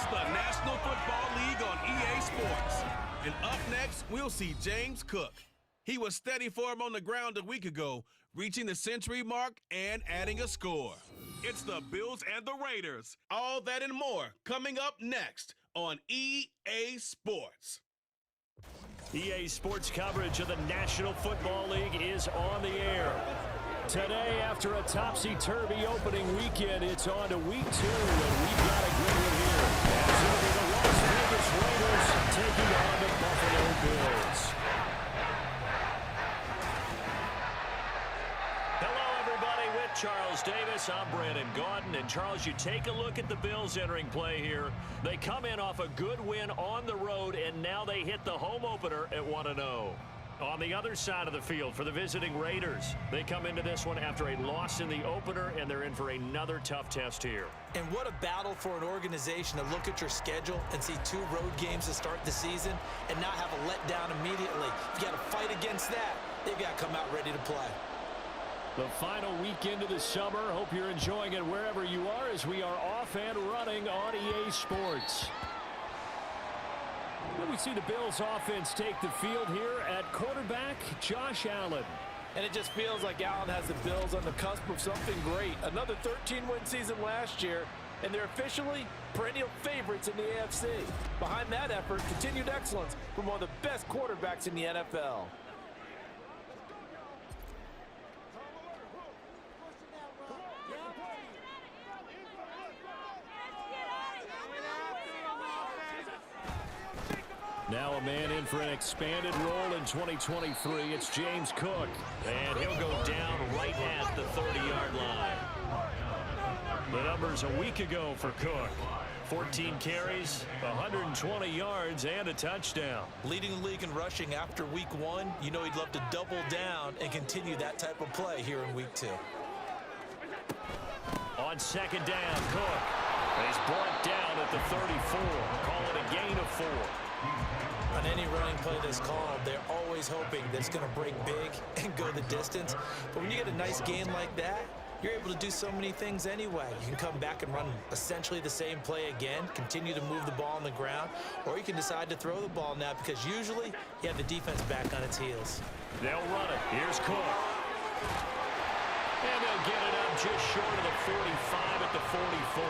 It's the National Football League on EA Sports. And up next, we'll see James Cook. He was steady for him on the ground a week ago, reaching the century mark and adding a score. It's the Bills and the Raiders. All that and more coming up next on EA Sports. EA Sports coverage of the National Football League is on the air. Today, after a topsy-turvy opening weekend, it's on to week 2, and we've got a good one here. As it'll be the Las Vegas Raiders taking on the Buffalo Bills. Hello, everybody. With Charles Davis, I'm Brandon Gaudin. And, Charles, you take a look at the Bills entering play here. They come in off a good win on the road, and now they hit the home opener at 1-0. On the other side of the field for the visiting Raiders, they come into this one after a loss in the opener, and they're in for another tough test here. And what a battle for an organization to look at your schedule and see 2 road games to start the season and not have a letdown immediately. You got to fight against that. They've got to come out ready to play. The final weekend of the summer. Hope you're enjoying it wherever you are as we are off and running on EA Sports. We see the Bills offense take the field here at quarterback, Josh Allen. And it just feels like Allen has the Bills on the cusp of something great. Another 13-win season last year, and they're officially perennial favorites in the AFC. Behind that effort, continued excellence from one of the best quarterbacks in the NFL. Now a man in for an expanded role in 2023. It's James Cook. And he'll go down right at the 30-yard line. The numbers a week ago for Cook. 14 carries, 120 yards, and a touchdown. Leading the league in rushing after week 1, you know he'd love to double down and continue that type of play here in week 2. On second down, Cook. He's brought down at the 34. Call it a gain of 4. On any running play that's called, they're always hoping that it's going to break big and go the distance. But when you get a nice gain like that, you're able to do so many things anyway. You can come back and run essentially the same play again, continue to move the ball on the ground, or you can decide to throw the ball now because usually you have the defense back on its heels. They'll run it. Here's Cook. And they'll get it up just short of the 45 at the 44.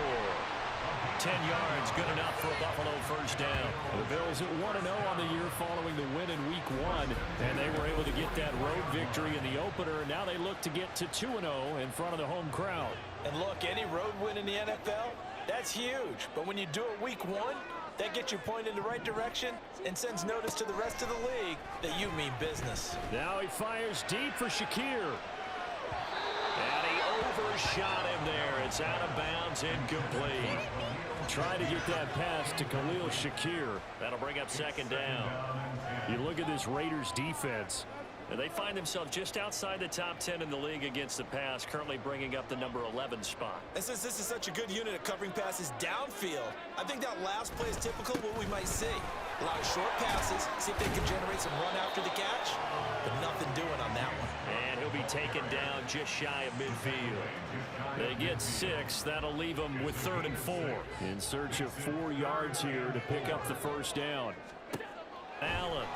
10 yards, good enough for a Buffalo first down. The Bills at 1-0 on the year following the win in week 1, and they were able to get that road victory in the opener. Now they look to get to 2-0 in front of the home crowd. And look, any road win in the NFL, that's huge. But when you do it week 1, that gets you pointed in the right direction and sends notice to the rest of the league that you mean business. Now he fires deep for Shakir. And he overshot him there. It's out of bounds, incomplete. Try to get that pass to Khalil Shakir. That'll bring up second down. You look at this Raiders defense, and they find themselves just outside the top 10 in the league against the pass, currently bringing up the number 11 spot. And since this is such a good unit of covering passes downfield, I think that last play is typical of what we might see. A lot of short passes, see if they can generate some run after the catch, but nothing doing on that one. And he'll be taken down just shy of midfield. They get 6. That'll leave them with 3rd and 4. In search of 4 yards here to pick up the first down. Allen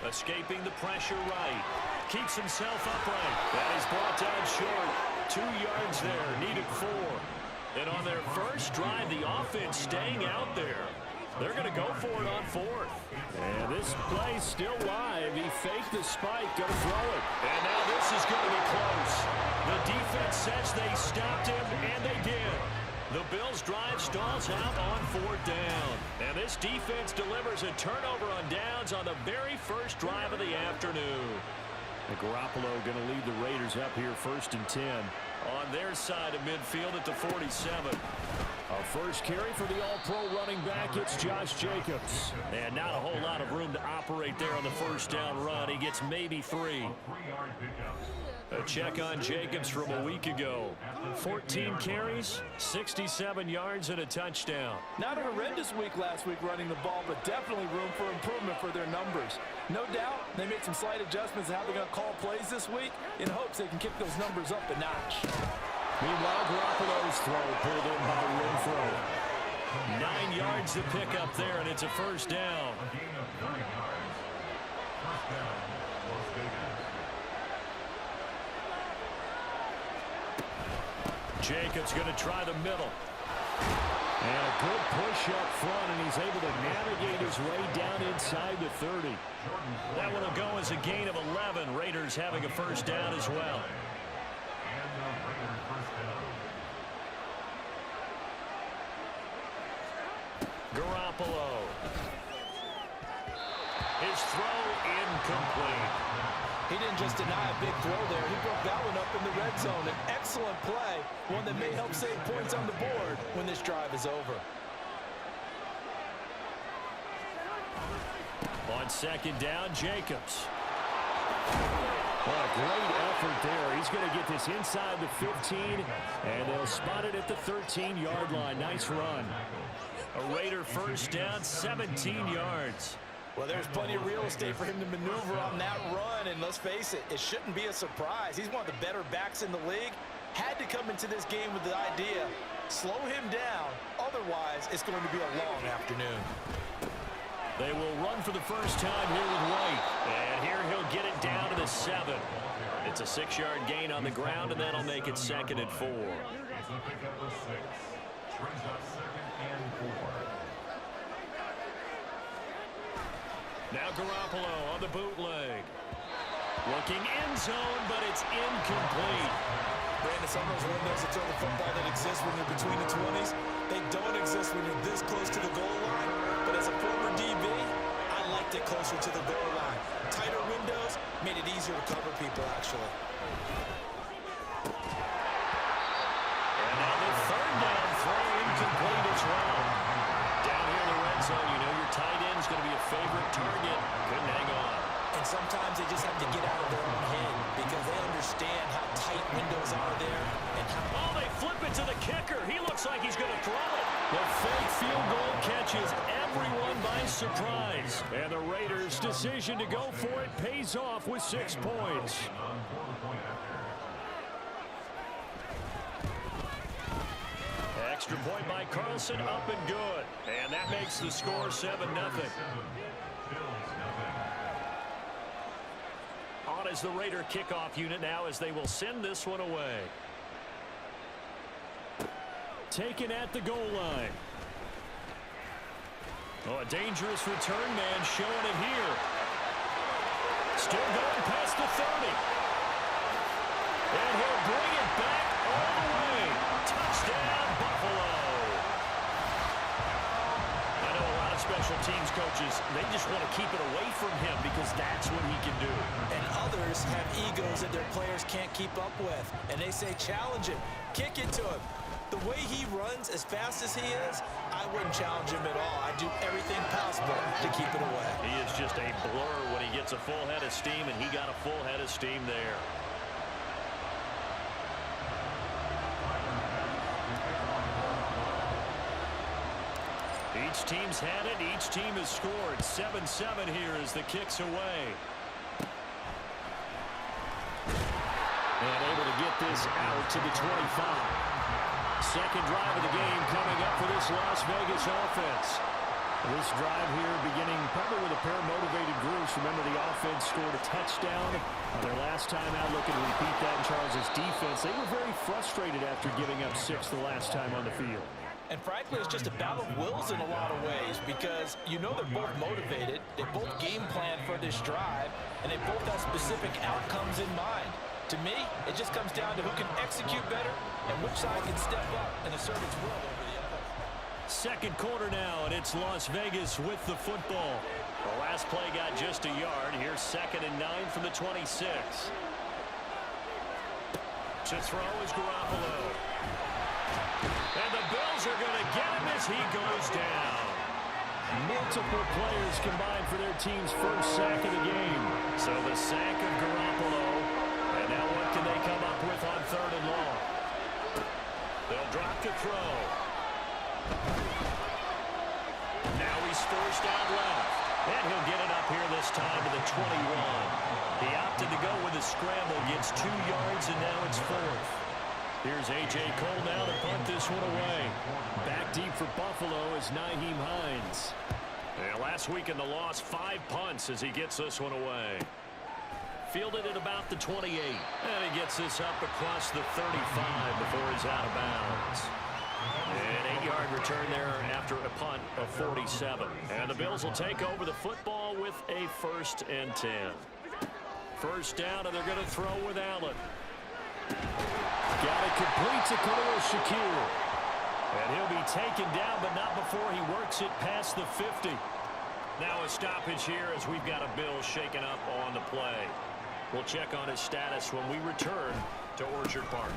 escaping the pressure right. Keeps himself upright. That is brought down short. 2 yards there. Needed 4. And on their first drive, the offense staying out there. They're going to go for it on 4th. And this play's still live. He faked the spike, going to throw it. And now this is going to be close. The defense says they stopped him, and they did. The Bills' drive stalls out on 4th down. And this defense delivers a turnover on downs on the very first drive of the afternoon. And Garoppolo going to lead the Raiders up here 1st and 10. On their side of midfield at the 47. A first carry for the all-pro running back, it's Josh Jacobs. And not a whole lot of room to operate there on the first down run. He gets maybe 3. A check on Jacobs from a week ago. 14 carries, 67 yards, and a touchdown. Not a horrendous week last week running the ball, but definitely room for improvement for their numbers. No doubt, they made some slight adjustments to how they're going to call plays this week in hopes they can kick those numbers up a notch. Meanwhile, Garoppolo's throw pulled in by Renfro. 9 yards to pick up there, and it's a first down. Jacobs going to try the middle. And a good push up front, and he's able to navigate his way down inside the 30. That one will go as a gain of 11. Raiders having a first down as well. Garoppolo. His throw incomplete. He didn't just deny a big throw there. He broke that one up in the red zone. An excellent play, one that may help save points on the board when this drive is over. On second down, Jacobs. What a great effort there. He's going to get this inside the 15, and they'll spot it at the 13-yard line. Nice run. A Raider first down, 17 yards. Well, there's plenty of real estate for him to maneuver on that run, and let's face it, it shouldn't be a surprise. He's one of the better backs in the league. Had to come into this game with the idea, slow him down, otherwise it's going to be a long afternoon. They will run for the first time here with White, and here he'll get it down to the 7. It's a 6-yard gain on the ground, and that'll make it 2nd and 4. Now Garoppolo on the bootleg. Looking end zone, but it's incomplete. Brandon, some of those windows to throw the football that exist when you're between the 20s, they don't exist when you're this close to the goal line. But as a former DB, I liked it closer to the goal line. Tighter windows made it easier to cover people, actually. And now the third down throw incomplete as well. Down here in the red zone, you know your tight end's going to be a favorite target. Couldn't hang on. And sometimes they just have to get out of their own head because they understand how tight windows are there and how... Oh, they flip it to the kicker. He looks like he's going to throw it. The fake field goal catches everyone by surprise. And the Raiders' decision to go for it pays off with 6 points. Extra point by Carlson, up and good. And that makes the score 7-0. On as the Raider kickoff unit now as they will send this one away. Taken at the goal line. Oh, a dangerous return man showing it here. Still going past the 30. And he'll bring it back all the way. Touchdown, Buffalo. I know a lot of special teams coaches, they just want to keep it away from him because that's what he can do. And others have egos that their players can't keep up with. And they say, challenge him, kick it to him. The way he runs as fast as he is, I wouldn't challenge him at all. I'd do everything possible to keep it away. He is just a blur when he gets a full head of steam, and he got a full head of steam there. Each team's had it. Each team has scored. 7-7 here as the kick's away. And able to get this out to the 25. Second drive of the game coming up for this Las Vegas offense. This drive here beginning probably with a pair of motivated groups. Remember, the offense scored a touchdown on their last time out. Looking to repeat that in Charles' defense. They were very frustrated after giving up 6 the last time on the field. And frankly, it's just a battle of wills in a lot of ways because you know they're both motivated, they both game plan for this drive, and they both have specific outcomes in mind. To me, it just comes down to who can execute better and which side can step up and assert its will over the other. Second quarter now, and it's Las Vegas with the football. The last play got just a yard. Here's 2nd and 9 from the 26. To throw is Garoppolo. And the Bills are going to get him as he goes down. Multiple players combined for their team's first sack of the game. So the sack of Garoppolo. And now what can they come up with on 3rd and long? They'll drop to throw. Now he's forced out left. And he'll get it up here this time to the 21. He opted to go with a scramble, gets 2 yards, and now it's 4th. Here's A.J. Cole now to punt this one away. Back deep for Buffalo is Nyheim Hines. And last week in the loss, 5 punts as he gets this one away. Fielded at about the 28. And he gets this up across the 35 before he's out of bounds. An 8-yard return there after a punt of 47. And the Bills will take over the football with a 1st and 10. First down, and they're going to throw with Allen. Got it complete to Khalil Shakir. And he'll be taken down, but not before he works it past the 50. Now a stoppage here as we've got a Bill shaken up on the play. We'll check on his status when we return to Orchard Park.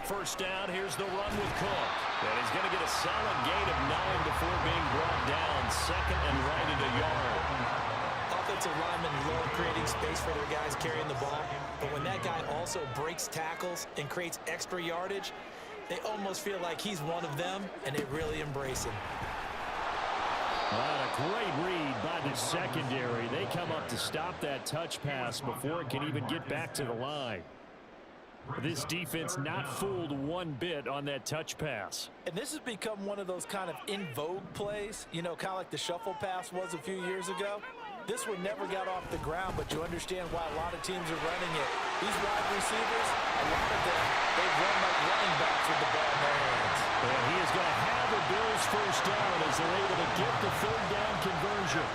First down, here's the run with Cook. And he's going to get a solid gain of 9 before being brought down. 2nd and right at a yard. Offensive linemen love creating space for their guys carrying the ball. But when that guy also breaks tackles and creates extra yardage, they almost feel like he's one of them, and they really embrace him. A great read by the secondary. They come up to stop that touch pass before it can even get back to the line. This defense not fooled one bit on that touch pass. And this has become one of those kind of in vogue plays, you know, kind of like the shuffle pass was a few years ago. This one never got off the ground, but you understand why a lot of teams are running it. These wide receivers, a lot of them, they run like running backs with the ball in their hands. And he is going to have the Bills first down as they're able to get the 3rd down conversion.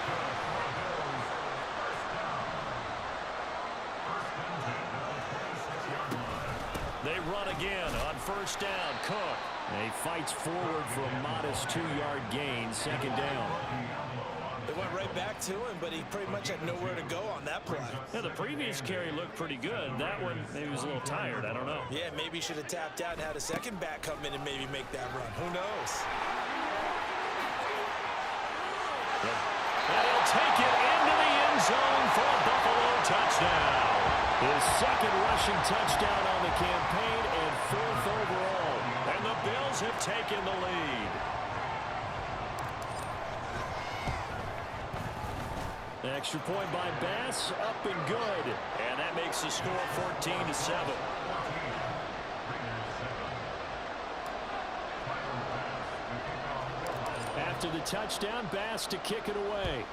They run again on first down. Cook. And he fights forward for a modest 2-yard gain. 2nd down. They went right back to him, but he pretty much had nowhere to go on that play. Yeah, the previous carry looked pretty good. That one, maybe he was a little tired. I don't know. Yeah, maybe he should have tapped out and had a second back come in and maybe make that run. Who knows? And he'll take it into the end zone for a Buffalo touchdown. His 2nd rushing touchdown on the campaign and 4th overall. And the Bills have taken the lead. Extra point by Bass, up and good. And that makes the score 14-7. After the touchdown, Bass to kick it away.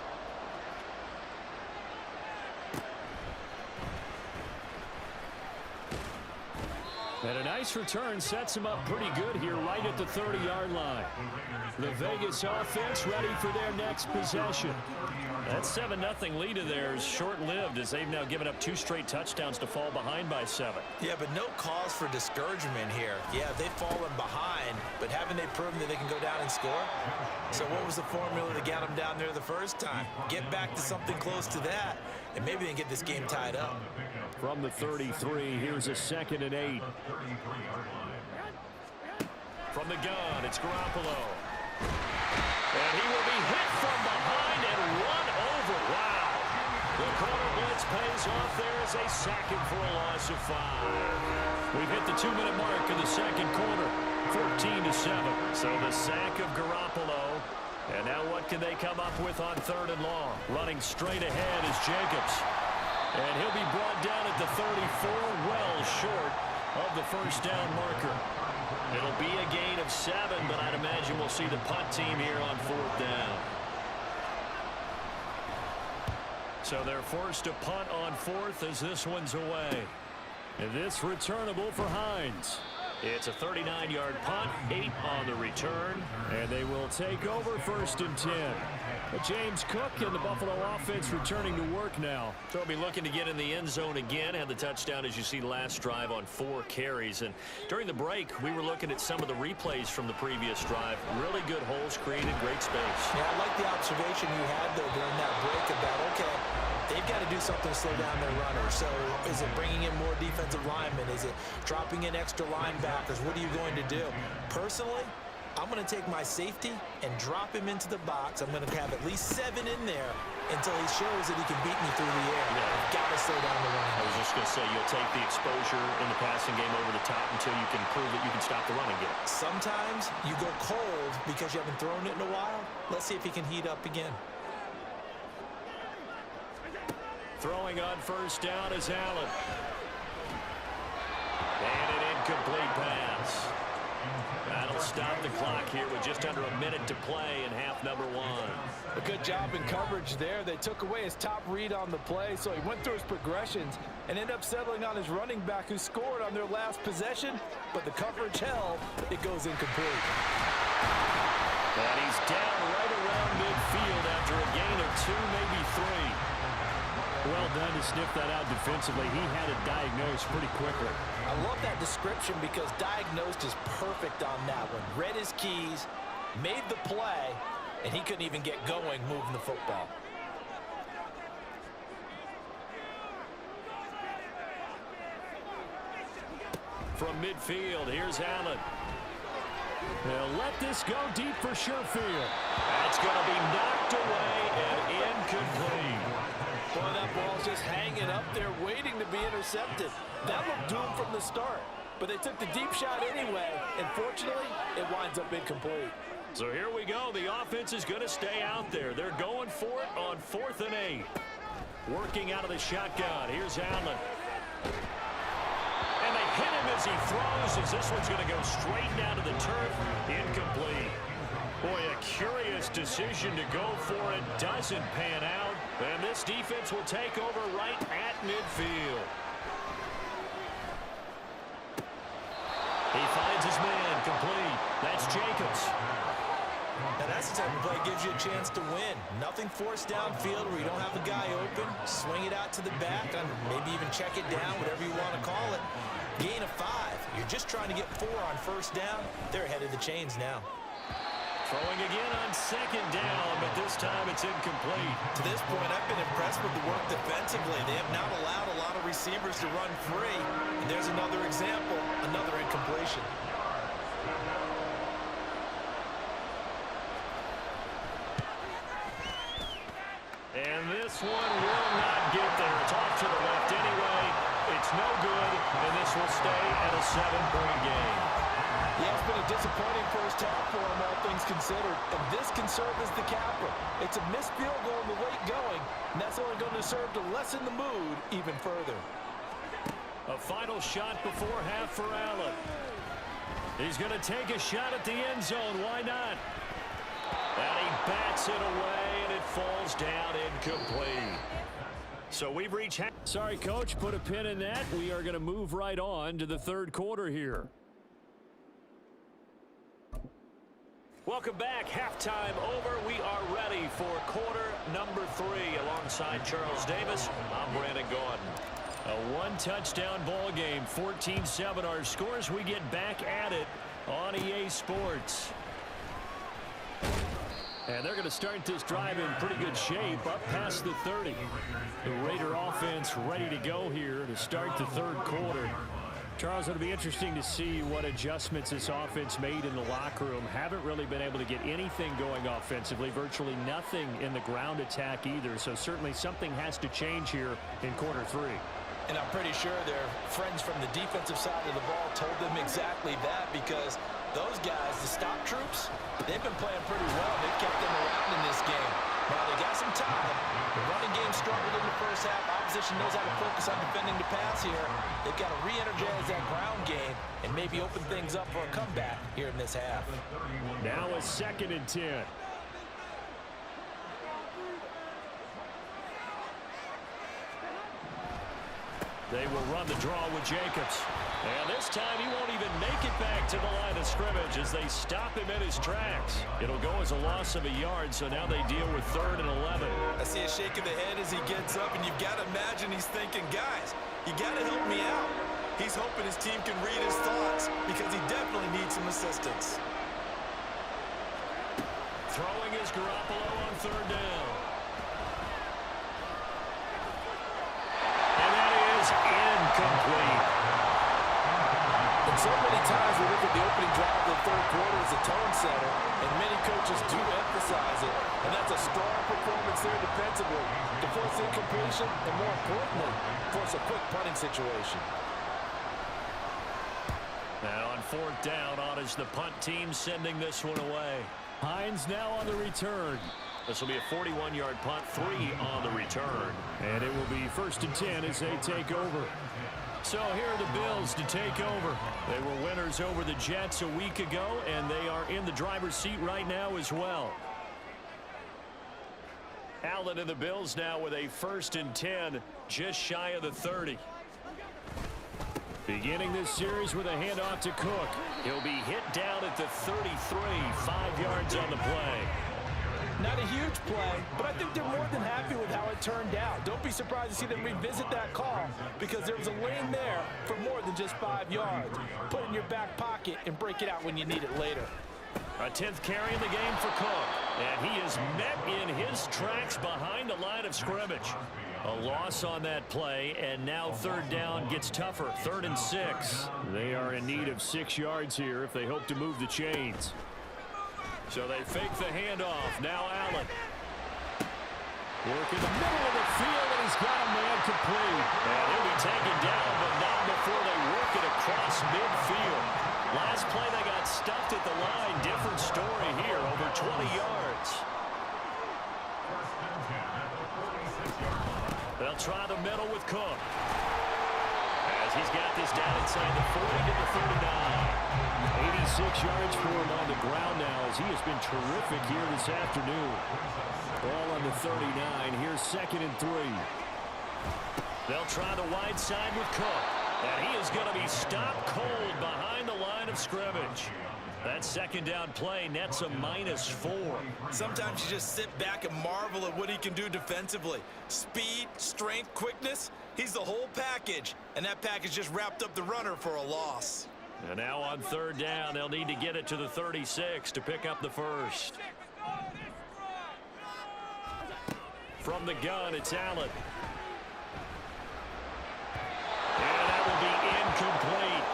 And a nice return sets him up pretty good here right at the 30-yard line. The Vegas offense ready for their next possession. That 7-0 lead of theirs short-lived as they've now given up 2 straight touchdowns to fall behind by 7. Yeah, but no cause for discouragement here. Yeah, they've fallen behind, but haven't they proven that they can go down and score? So what was the formula to get them down there the first time? Get back to something close to that, and maybe they can get this game tied up. From the 33, here's a 2nd and 8. From the gun, it's Garoppolo. And he will be hit from behind and run over. Wow. The corner blitz pays off there as they sack him for a loss of 5. We've hit the 2-minute mark in the 2nd quarter. 14-7. So the sack of Garoppolo. And now what can they come up with on 3rd and long? Running straight ahead is Jacobs. And he'll be brought down at the 34, well short of the first down marker. It'll be a gain of 7, but I'd imagine we'll see the punt team here on 4th down. So they're forced to punt on 4th as this one's away. And this returnable for Hines. It's a 39-yard punt, 8 on the return, and they will take over 1st and 10. But James Cook and the Buffalo offense returning to work now. So they'll be looking to get in the end zone again. Had the touchdown, as you see, last drive on 4 carries. And during the break, we were looking at some of the replays from the previous drive. Really good holes created, great space. Yeah, I like the observation you had, though, during that break about, okay, they've got to do something to slow down their runners. So is it bringing in more defensive linemen? Is it dropping in extra linebackers? What are you going to do? Personally, I'm going to take my safety and drop him into the box. I'm going to have at least 7 in there until he shows that he can beat me through the air. Yeah. Got to slow down the run. I was just going to say, you'll take the exposure in the passing game over the top until you can prove that you can stop the running game. Sometimes you go cold because you haven't thrown it in a while. Let's see if he can heat up again. Throwing on first down is Allen. And an incomplete pass. That'll stop the clock here with just under a minute to play in half number one. A good job in coverage there. They took away his top read on the play, so he went through his progressions and ended up settling on his running back who scored on their last possession, but the coverage held. It goes incomplete. And he's down right around midfield after a gain of 2, maybe 3. Well done to sniff that out defensively. He had it diagnosed pretty quickly. I love that description because diagnosed is perfect on that one. Read his keys, made the play, and he couldn't even get going moving the football. From midfield, here's Allen. They'll let this go deep for Sherfield. That's going to be knocked away and incomplete. Boy, that ball's just hanging up there waiting to be intercepted. That looked doomed from the start, but they took the deep shot anyway, and fortunately, it winds up incomplete. So here we go. The offense is going to stay out there. They're going for it on 4th and 8. Working out of the shotgun. Here's Allen. And they hit him as he throws, as this one's going to go straight down to the turf. Incomplete. Boy, a curious decision to go for it. Doesn't pan out. And this defense will take over right at midfield. He finds his man complete. That's Jacobs. Now that's the type of play that gives you a chance to win. Nothing forced downfield where you don't have a guy open. Swing it out to the back, and maybe even check it down, whatever you want to call it. Gain of 5. You're just trying to get 4 on first down. They're ahead of the chains now. Throwing again on 2nd down, but this time it's incomplete. To this point, I've been impressed with the work defensively. They have not allowed a lot of receivers to run free. And there's another example, another incompletion. And this one will not get there. It's off to the left anyway. It's no good, and this will stay at a 7-point game. Yeah, it's been a disappointing first half for him, all things considered. And this can serve as the capper. It's a missed field goal in the late going, and that's only going to serve to lessen the mood even further. A final shot before half for Allen. He's going to take a shot at the end zone. Why not? And he bats it away, and it falls down incomplete. So we've reached... Sorry, Coach, put a pin in that. We are going to move right on to the 3rd quarter here. Welcome back. Halftime over. We are ready for quarter number 3. Alongside Charles Davis, I'm Brandon Gordon. A 1-touchdown ball game, 14-7 our scores. We get back at it on EA Sports. And they're going to start this drive in pretty good shape, up past the 30. The Raider offense ready to go here to start the 3rd quarter. Charles, it'll be interesting to see what adjustments this offense made in the locker room. Haven't really been able to get anything going offensively, virtually nothing in the ground attack either. So certainly something has to change here in quarter 3. And I'm pretty sure their friends from the defensive side of the ball told them exactly that, because those guys, the stop troops, they've been playing pretty well. They've kept them around in this game. Now, they got some time. The running game struggled in the first half. Opposition knows how to focus on defending the pass here. They've got to re-energize that ground game and maybe open things up for a comeback here in this half. Now a 2nd and 10. They will run the draw with Jacobs. And this time he won't even make it back to the line of scrimmage as they stop him in his tracks. It'll go as a loss of a yard, so now they deal with 3rd and 11. I see a shake of the head as he gets up, and you've got to imagine he's thinking, guys, you got to help me out. He's hoping his team can read his thoughts because he definitely needs some assistance. Throwing is Garoppolo on 3rd down. And that is incomplete. And so many times we look at the opening drive of the 3rd quarter as a tone setter, and many coaches do emphasize it. And that's a strong performance there defensively to force incompletion and, more importantly, force a quick punting situation. Now on 4th down, on is the punt team sending this one away. Hines now on the return. This will be a 41-yard punt, 3 on the return. And it will be 1st and 10 as they take over. So here are the Bills to take over. They were winners over the Jets a week ago, and they are in the driver's seat right now as well. Allen and the Bills now with a 1st and 10, just shy of the 30. Beginning this series with a handoff to Cook. He'll be hit down at the 33, 5 yards on the play. Not a huge play, but I think they're more than happy with how it turned out. Don't be surprised to see them revisit that call because there was a lane there for more than just 5 yards. Put it in your back pocket and break it out when you need it later. A 10th carry in the game for Cook, and he is met in his tracks behind the line of scrimmage. A loss on that play, and now 3rd down gets tougher, 3rd and 6. They are in need of 6 yards here if they hope to move the chains. So they fake the handoff. Now Allen. Work in the middle of the field, and he's got a man complete. And he'll be taken down, but not before they work it across midfield. Last play they got stuffed at the line. Different story here, over 20 yards. They'll try the middle with Cook. As he's got this down inside the 40 to the 39. 86 yards for him on the ground now as he has been terrific here this afternoon. Ball on the 39. Here's 2nd and 3. They'll try the wide side with Cook. And he is going to be stopped cold behind the line of scrimmage. That 2nd down play nets a -4. Sometimes you just sit back and marvel at what he can do defensively. Speed, strength, quickness, he's the whole package. And that package just wrapped up the runner for a loss. And now on 3rd down, they'll need to get it to the 36 to pick up the 1st. From the gun, it's Allen. And that will be incomplete.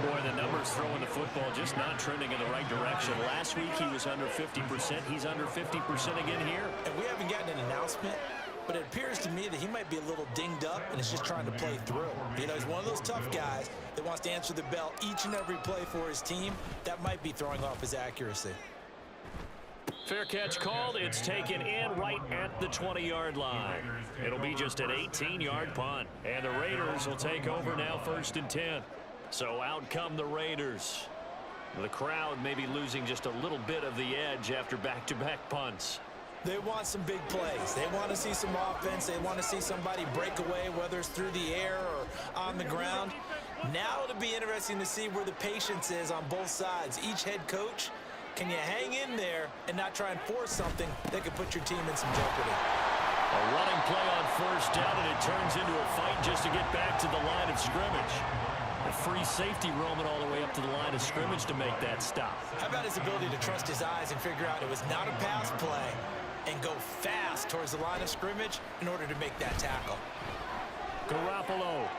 Boy, the numbers throwing the football just not trending in the right direction. Last week he was under 50%. He's under 50% again here. And we haven't gotten an announcement, but it appears to me that he might be a little dinged up and is just trying to play through. You know, he's one of those tough guys that wants to answer the bell each and every play for his team. That might be throwing off his accuracy. Fair catch called. It's taken in right at the 20-yard line. It'll be just an 18-yard punt. And the Raiders will take over now 1st and 10. So out come the Raiders. The crowd may be losing just a little bit of the edge after back-to-back punts. They want some big plays. They want to see some offense. They want to see somebody break away, whether it's through the air or on the ground. Now it'll be interesting to see where the patience is on both sides. Each head coach, can you hang in there and not try and force something that could put your team in some jeopardy? A running play on 1st down, and it turns into a fight just to get back to the line of scrimmage. A free safety roaming all the way up to the line of scrimmage to make that stop. How about his ability to trust his eyes and figure out it was not a pass play and go fast towards the line of scrimmage in order to make that tackle? Garoppolo.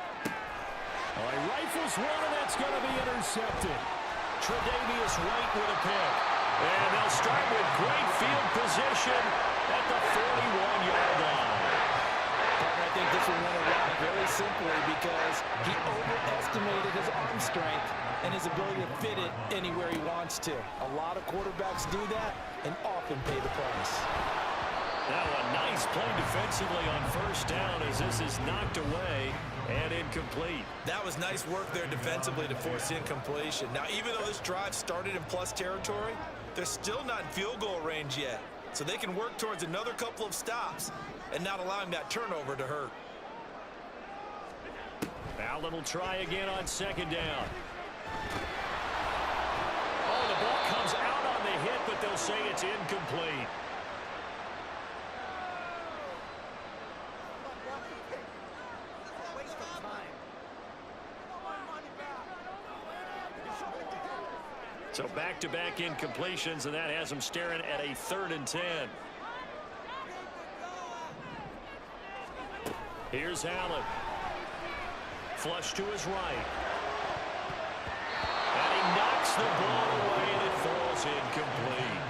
Oh, he rifles one, and that's going to be intercepted. Tre'Davious White with a pick. And they'll start with great field position at the 41-yard line. I think this will win a lot very simply because he overestimated his arm strength and his ability to fit it anywhere he wants to. A lot of quarterbacks do that and often pay the price. Now a nice play defensively on 1st down as this is knocked away and incomplete. That was nice work there defensively to force incompletion. Now, even though this drive started in plus territory, they're still not in field goal range yet. So they can work towards another couple of stops and not allowing that turnover to hurt. Allen will try again on 2nd down. Oh, the ball comes out on the hit, but they'll say it's incomplete. So back-to-back incompletions, and that has them staring at a 3rd and 10. Here's Allen. Flush to his right. And he knocks the ball away, and it falls incomplete.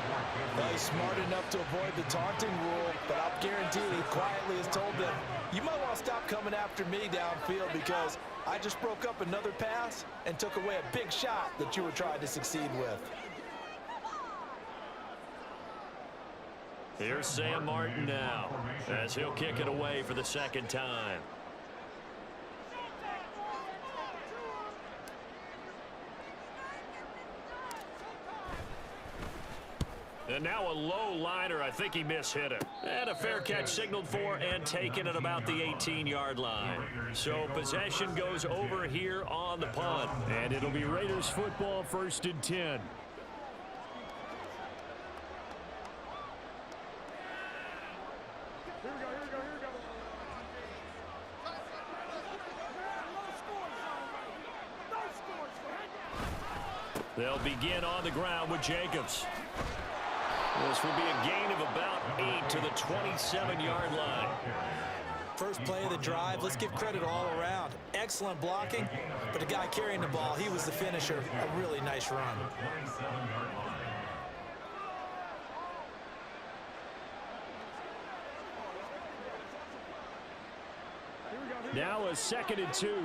Well, he's smart enough to avoid the taunting rule, but I'll guarantee he quietly has told them, you might want to stop coming after me downfield because I just broke up another pass and took away a big shot that you were trying to succeed with. Here's Sam Martin now as he'll kick it away for the 2nd time. And now a low liner. I think he mishit it. And a fair catch signaled for and taken at about the 18-yard line. So possession goes over here on the punt. And it'll be Raiders football, 1st and 10. They'll begin on the ground with Jacobs. This will be a gain of about 8 to the 27-yard line. First play of the drive, let's give credit all around. Excellent blocking, but the guy carrying the ball, he was the finisher. A really nice run. Now a 2nd and 2.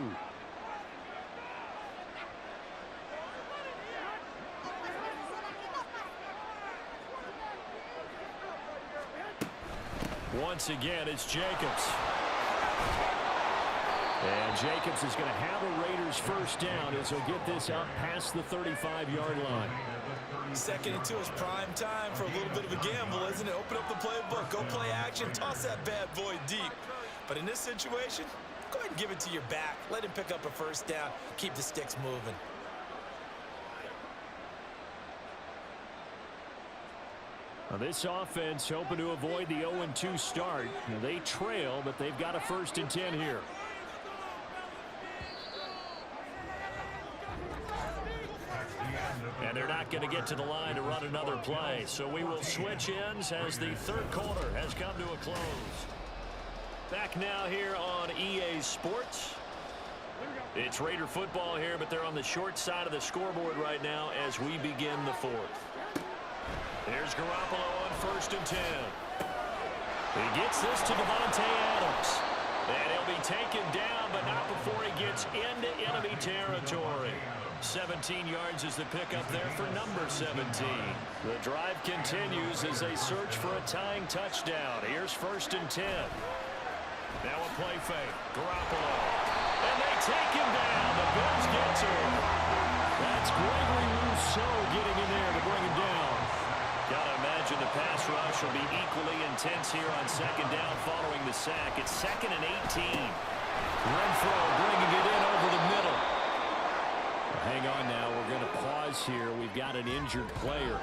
Once again, it's Jacobs. And Jacobs is going to have a Raiders first down as he'll get this out past the 35-yard line. 2nd and 2 is prime time for a little bit of a gamble, isn't it? Open up the playbook, go play action, toss that bad boy deep. But in this situation, go ahead and give it to your back. Let him pick up a first down, keep the sticks moving. Now this offense hoping to avoid the 0-2 start. Now they trail, but they've got a 1st and 10 here. And they're not going to get to the line to run another play. So we will switch ends as the 3rd quarter has come to a close. Back now here on EA Sports. It's Raider football here, but they're on the short side of the scoreboard right now as we begin the 4th. Here's Garoppolo on 1st and 10. He gets this to Devontae Adams. And he'll be taken down, but not before he gets into enemy territory. 17 yards is the pickup there for number 17. The drive continues as they search for a tying touchdown. Here's 1st and 10. Now a play fake. Garoppolo. And they take him down. The Bills get to him. That's Gregory Rousseau getting in there to bring him down. Gotta imagine the pass rush will be equally intense here on 2nd down following the sack. It's 2nd and 18. Renfro bringing it in over the middle. Hang on now. We're going to pause here. We've got an injured player.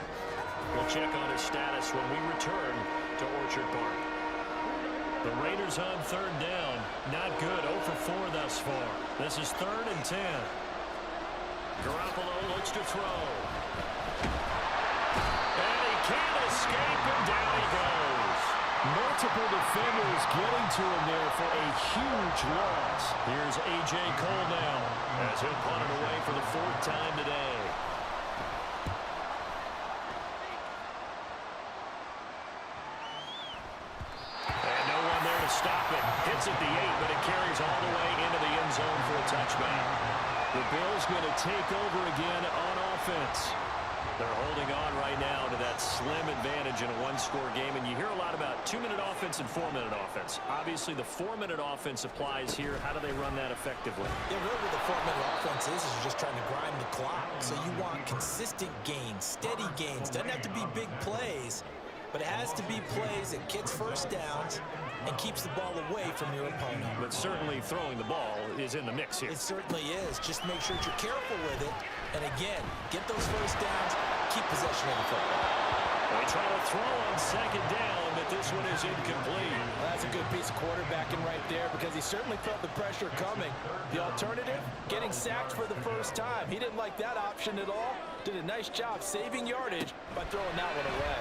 We'll check on his status when we return to Orchard Park. The Raiders on 3rd down. Not good. 0 for 4 thus far. This is 3rd and 10. Garoppolo looks to throw. And he can't escape, and down he goes. Multiple defenders getting to him there for a huge loss. Here's A.J. Cole now as he'll punt it away for the 4th time today. And no one there to stop it. Hits at the 8, but it carries all the way into the end zone for a touchback. The Bills going to take over again on offense. They're holding on right now to that slim advantage in a one-score game, and you hear a lot about 2-minute offense and 4-minute offense. Obviously, the 4-minute offense applies here. How do they run that effectively? Yeah, really what the 4-minute offense is you're just trying to grind the clock. So you want consistent gains, steady gains. Doesn't have to be big plays, but it has to be plays that gets first downs and keeps the ball away from your opponent. But certainly throwing the ball is in the mix here. It certainly is. Just make sure that you're careful with it. And again, get those first downs, keep possession of the football. They try to throw on 2nd down, but this one is incomplete. Well, that's a good piece of quarterbacking right there because he certainly felt the pressure coming. The alternative, getting sacked for the first time. He didn't like that option at all. Did a nice job saving yardage by throwing that one away.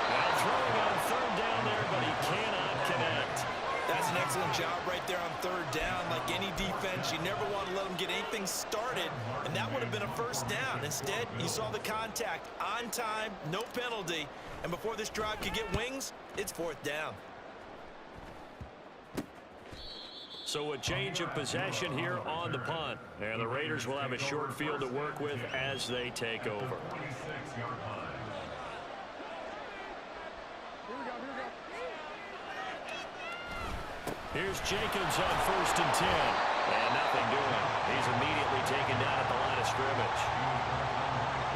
Now throwing on 3rd down there, but he cannot connect. That's an excellent job right there on 3rd down. Like any defense, you never want to let them get anything started, and that would have been a first down. Instead, you saw the contact on time, no penalty, and before this drive could get wings, it's 4th down. So a change of possession here on the punt, and the Raiders will have a short field to work with as they take over. Here's Jacobs on 1st and 10. And nothing doing. He's immediately taken down at the line of scrimmage.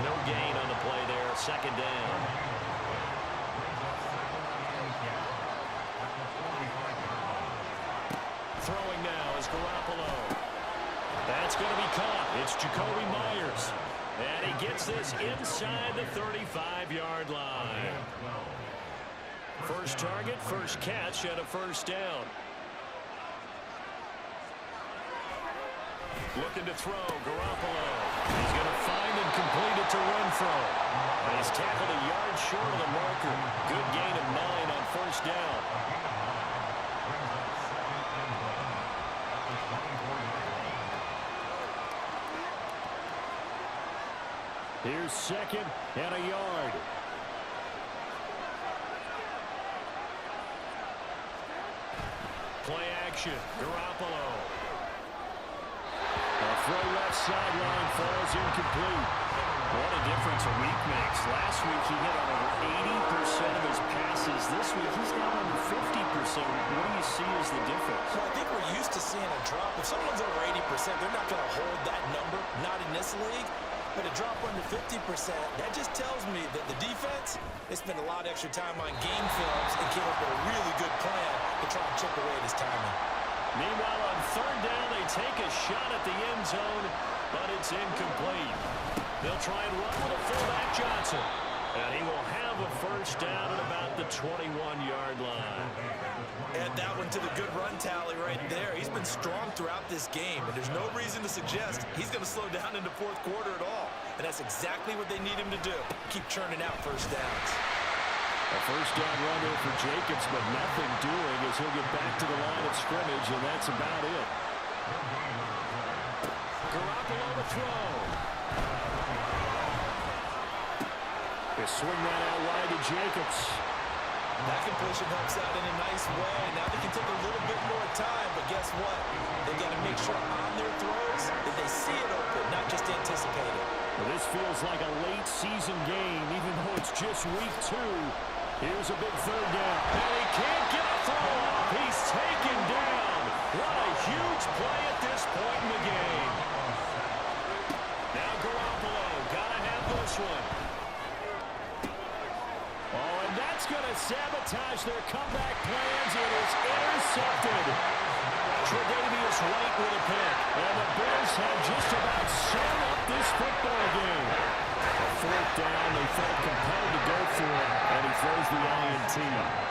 No gain on the play there. Second down. Throwing now is Garoppolo. That's going to be caught. It's Jacoby Myers. And he gets this inside the 35-yard line. First target, first catch, and a first down. Looking to throw, Garoppolo. He's going to find and complete it to Renfro. And he's tackled a yard short of the marker. Good gain of 9 on first down. Here's second and a yard. Play action, Garoppolo. A throw left sideline falls incomplete. What a difference a week makes. Last week he hit on over 80% of his passes. This week he's now under 50%. What do you see as the difference? Well, I think we're used to seeing a drop. If someone's over 80%, they're not going to hold that number, not in this league. But a drop under 50%, that just tells me that the defense, they spent a lot of extra time on game films and came up with a really good plan to try and chip away at his timing. Meanwhile, on third down, they take a shot at the end zone, but it's incomplete. They'll try and run with a fullback Johnson. And he will have a first down at about the 21-yard line. Add that one to the good run tally right there. He's been strong throughout this game, and there's no reason to suggest he's going to slow down in the fourth quarter at all. And that's exactly what they need him to do. Keep churning out first downs. A first down run there for Jacobs, but nothing doing as he'll get back to the line of scrimmage, and that's about it. Garoppolo to throw. They swing that out wide to Jacobs. That completion helps out in a nice way. Now they can take a little bit more time, but guess what? They got to make sure on their throws that they see it open, not just anticipate it. Well, this feels like a late season game, even though it's just week 2. Here's a big third down. And he can't get a throw off. He's taken down. What a huge play at this point in the game. Now Garoppolo, gotta have this one. Oh, and that's going to sabotage their comeback plans. It is intercepted. Tre'Davious White with a pick. And the Bears have just about sewn up this football game. A fourth down, they felt compelled to go for it, and he throws the INT.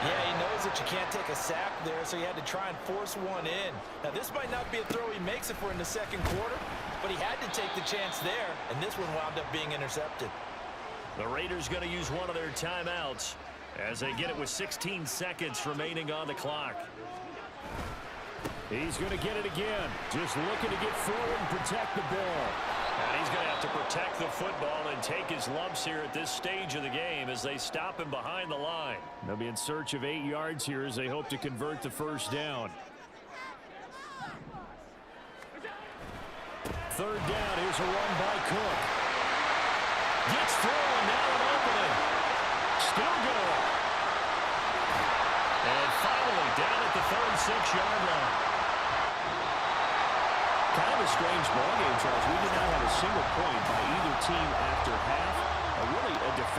Yeah, he knows that you can't take a sack there, so he had to try and force one in. Now, this might not be a throw he makes it for in the second quarter, but he had to take the chance there, and this one wound up being intercepted. The Raiders going to use one of their timeouts as they get it with 16 seconds remaining on the clock. He's going to get it again. Just looking to get forward and protect the ball. And he's going to have to protect the football and take his lumps here at this stage of the game as they stop him behind the line. They'll be in search of 8 yards here as they hope to convert the first down. Third down. Here's a run by Cook. Gets through, and now an opening. Still going. And finally down at the 36-yard line. Kind of a strange ball game, Charles. We did not have a single point by either team after half. Really a defense.